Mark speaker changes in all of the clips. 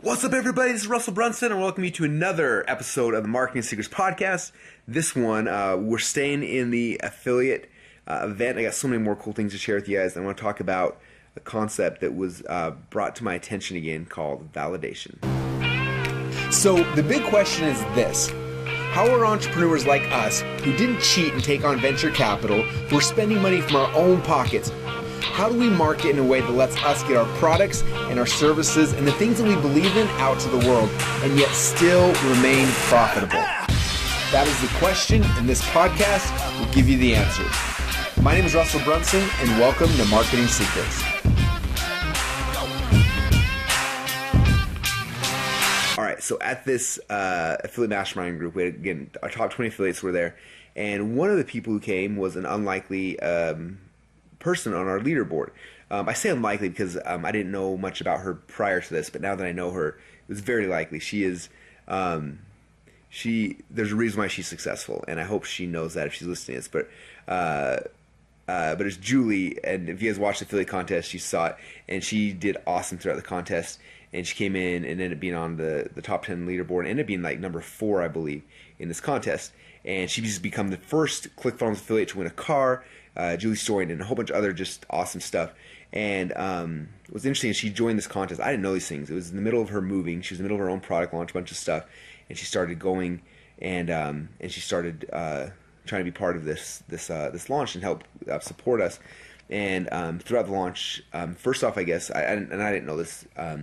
Speaker 1: What's up, everybody? This is Russell Brunson, and welcome you to another episode of the Marketing Secrets Podcast. This one, we're staying in the affiliate event. I got so many more cool things to share with you guys. I want to talk about a concept that was brought to my attention again called validation. So the big question is this: how are entrepreneurs like us, who didn't cheat and take on venture capital, who are spending money from our own pockets, how do we market in a way that lets us get our products and our services and the things that we believe in out to the world and yet still remain profitable? That is the question, and this podcast will give you the answers. My name is Russell Brunson, and welcome to Marketing Secrets. All right, so at this affiliate mastermind group, we had, again, our top 20 affiliates were there, and one of the people who came was an unlikely person on our leaderboard. I say unlikely because I didn't know much about her prior to this, but now that I know her, it was very likely. She is, there's a reason why she's successful, and I hope she knows that if she's listening to this. But it's Julie, and if you guys watched the affiliate contest, you saw it, and she did awesome throughout the contest, and she came in and ended up being on the top 10 leaderboard, and ended up being like number 4, I believe, in this contest. And she just become the first ClickFunnels affiliate to win a car, Julie Stoian, and a whole bunch of other just awesome stuff. And what's interesting is she joined this contest. I didn't know these things. It was in the middle of her moving. She was in the middle of her own product launch, a bunch of stuff, and she started going and she started trying to be part of this launch and help support us. And throughout the launch, first off, I guess I didn't know this. A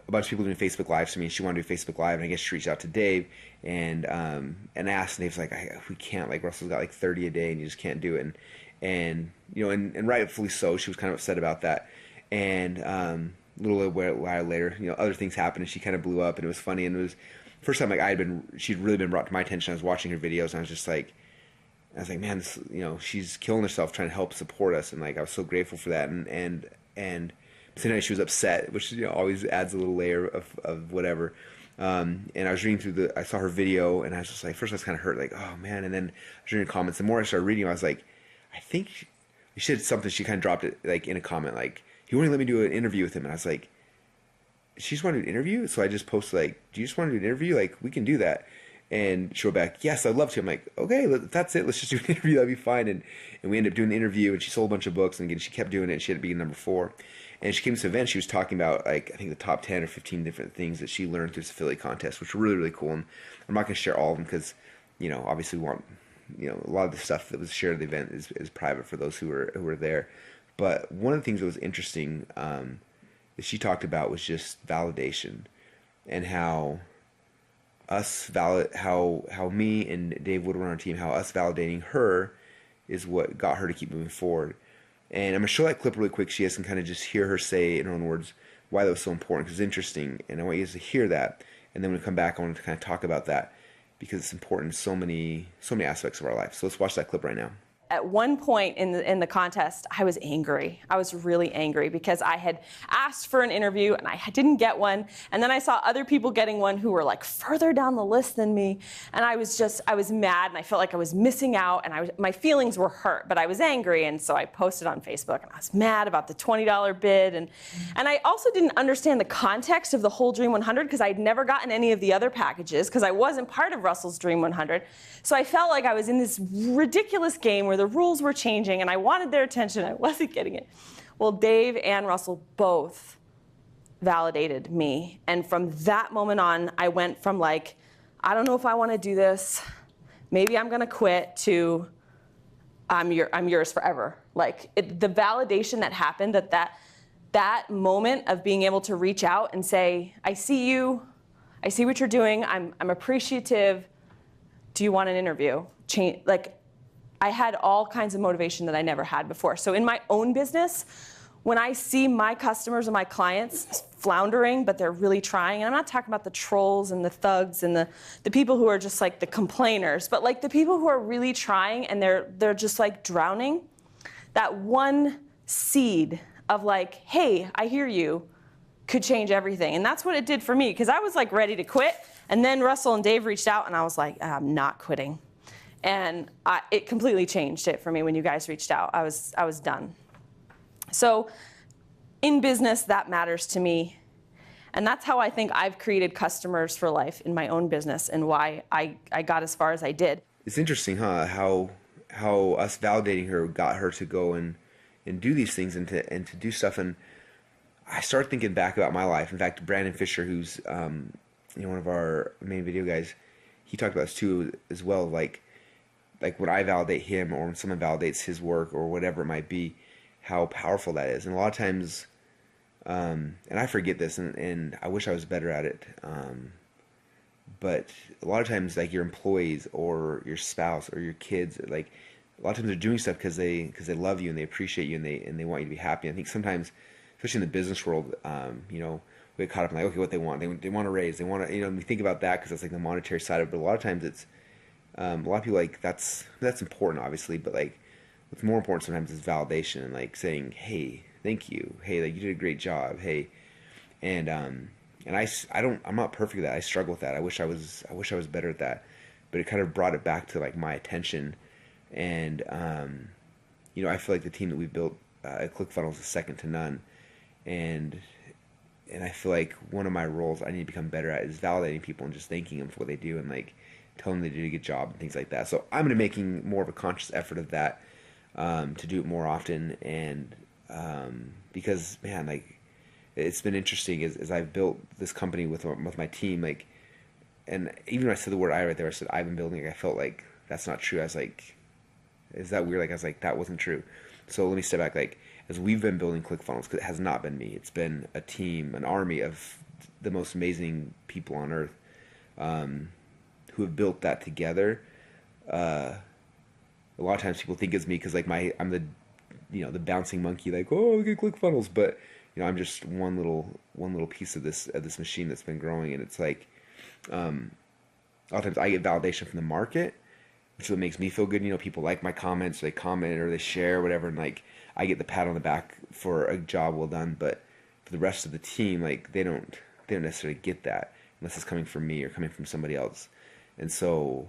Speaker 1: bunch of people doing Facebook Lives to me, and she wanted to do Facebook Live, and I guess she reached out to Dave and asked, and Dave's like, we can't, like, Russell's got like 30 a day and you just can't do it. And rightfully so, she was kind of upset about that. And a little while later, other things happened, and she kind of blew up, and it was funny, and it was first time like she'd really been brought to my attention. I was watching her videos, and I was like, man, this, she's killing herself trying to help support us, and like I was so grateful for that. And tonight she was upset, which always adds a little layer of whatever. And I was reading through I saw her video, and I was just like, first I was kind of hurt, like, oh man. And then I was reading comments. The more I started reading, I was like, I think she said something. She kind of dropped it like in a comment, like, he wouldn't let me do an interview with him. And I was like, she just wanted to do an interview? So I just posted like, do you just want to do an interview? Like, we can do that. And she wrote back, yes, I'd love to. I'm like, okay, that's it. Let's just do an interview. That'd be fine. And we ended up doing the interview, and she sold a bunch of books, and again, she kept doing it, and she ended up being number 4. And she came to this event, she was talking about, like, I think the top 10 or 15 different things that she learned through this affiliate contest, which were really, really cool. And I'm not going to share all of them because, obviously we want, a lot of the stuff that was shared at the event is private for those who were there. But one of the things that was interesting that she talked about was just validation, and how me and Dave Woodward on our team, how us validating her is what got her to keep moving forward. And I'm going to show that clip really quick so you guys can kind of just hear her say in her own words why that was so important, because it's interesting, and I want you guys to hear that. And then when we come back, I want to kind of talk about that because it's important in so many aspects of our life. So let's watch that clip right now.
Speaker 2: At one point in the contest, I was angry. I was really angry because I had asked for an interview and I didn't get one. And then I saw other people getting one who were like further down the list than me. And I was mad, and I felt like I was missing out, and my feelings were hurt, but I was angry. And so I posted on Facebook, and I was mad about the $20 bid. And I also didn't understand the context of the whole Dream 100 because I'd never gotten any of the other packages because I wasn't part of Russell's Dream 100. So I felt like I was in this ridiculous game where the rules were changing, and I wanted their attention. I wasn't getting it. Well, Dave and Russell both validated me. And from that moment on, I went from like, I don't know if I want to do this, maybe I'm going to quit, to I'm yours forever. Like, the validation that happened at that moment of being able to reach out and say, I see you, I see what you're doing, I'm appreciative, do you want an interview? I had all kinds of motivation that I never had before. So in my own business, when I see my customers and my clients floundering, but they're really trying, and I'm not talking about the trolls and the thugs and the people who are just like the complainers, but like the people who are really trying and they're just like drowning, that one seed of like, hey, I hear you, could change everything. And that's what it did for me, because I was like ready to quit, and then Russell and Dave reached out, and I was like, I'm not quitting. And it completely changed it for me when you guys reached out. I was done. So in business, that matters to me. And that's how I think I've created customers for life in my own business and why I got as far as I did.
Speaker 1: It's interesting, huh? How us validating her got her to go and do these things and to do stuff. And I started thinking back about my life. In fact, Brandon Fisher, who's one of our main video guys, he talked about this too as well. Like when I validate him or when someone validates his work or whatever it might be, how powerful that is. And a lot of times, and I forget this, and I wish I was better at it. But a lot of times, like your employees or your spouse or your kids, like a lot of times they're doing stuff because they love you and they appreciate you and they want you to be happy. I think sometimes, especially in the business world, we get caught up in like, okay, what they want, they want to raise, they want to, we think about that because that's like the monetary side of it. But a lot of times it's a lot of people like that's important, obviously, but like what's more important sometimes is validation and like saying, hey, thank you, hey, like you did a great job, hey, and I'm not perfect at that. I struggle with that. I wish I was better at that, but it kind of brought it back to like my attention, and I feel like the team that we built at ClickFunnels is second to none, and I feel like one of my roles I need to become better at is validating people and just thanking them for what they do and like telling them they did a good job and things like that. So I'm going to be making more of a conscious effort of that, to do it more often, and because man, like it's been interesting as I've built this company with my team, like, and even when I said the word I right there, I said I've been building, like, I felt like that's not true. I was like, is that weird? Like I was like, that wasn't true. So let me step back. Like as we've been building ClickFunnels, because it has not been me, it's been a team, an army of the most amazing people on earth, who have built that together. A lot of times people think it's me because like I'm the the bouncing monkey, like, oh, look at ClickFunnels, but I'm just one little piece of this machine that's been growing. And it's like a lot of times I get validation from the market, which is what makes me feel good. People like my comments, they comment or they share or whatever, and like I get the pat on the back for a job well done. But for the rest of the team, like they don't necessarily get that unless it's coming from me or coming from somebody else. And so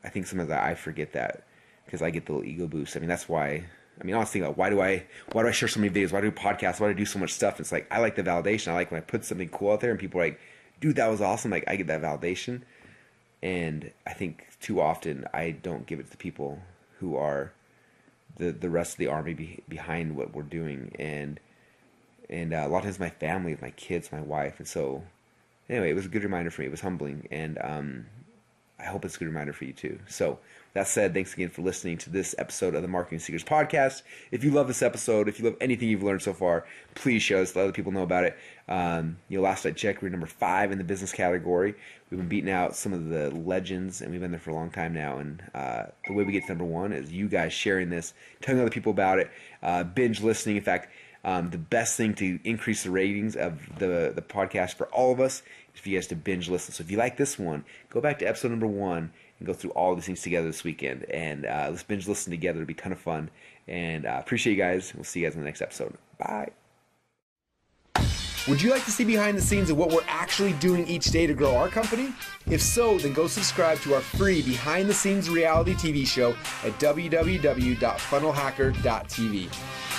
Speaker 1: I think sometimes I forget that because I get the little ego boost. I mean, that's why. I mean, honestly, like, why do I share so many videos? Why do I do podcasts? Why do I do so much stuff? It's like, I like the validation. I like when I put something cool out there and people are like, dude, that was awesome. Like, I get that validation. And I think too often I don't give it to the people who are the rest of the army behind what we're doing. And a lot of times my family, my kids, my wife. And so anyway, it was a good reminder for me. It was humbling. And I hope it's a good reminder for you too. So that said, thanks again for listening to this episode of the Marketing Secrets Podcast. If you love this episode, if you love anything you've learned so far, please share this, let other people know about it. Last I checked, we're number 5 in the business category. We've been beating out some of the legends, and we've been there for a long time now. And the way we get to number 1 is you guys sharing this, telling other people about it, binge listening. In fact, the best thing to increase the ratings of the podcast for all of us is for you guys to binge listen. So if you like this one, go back to episode number 1 and go through all these things together this weekend. And let's binge listen together. It'll be a ton of fun. And appreciate you guys. We'll see you guys in the next episode. Bye. Would you like to see behind the scenes of what we're actually doing each day to grow our company? If so, then go subscribe to our free behind the scenes reality TV show at www.funnelhacker.tv.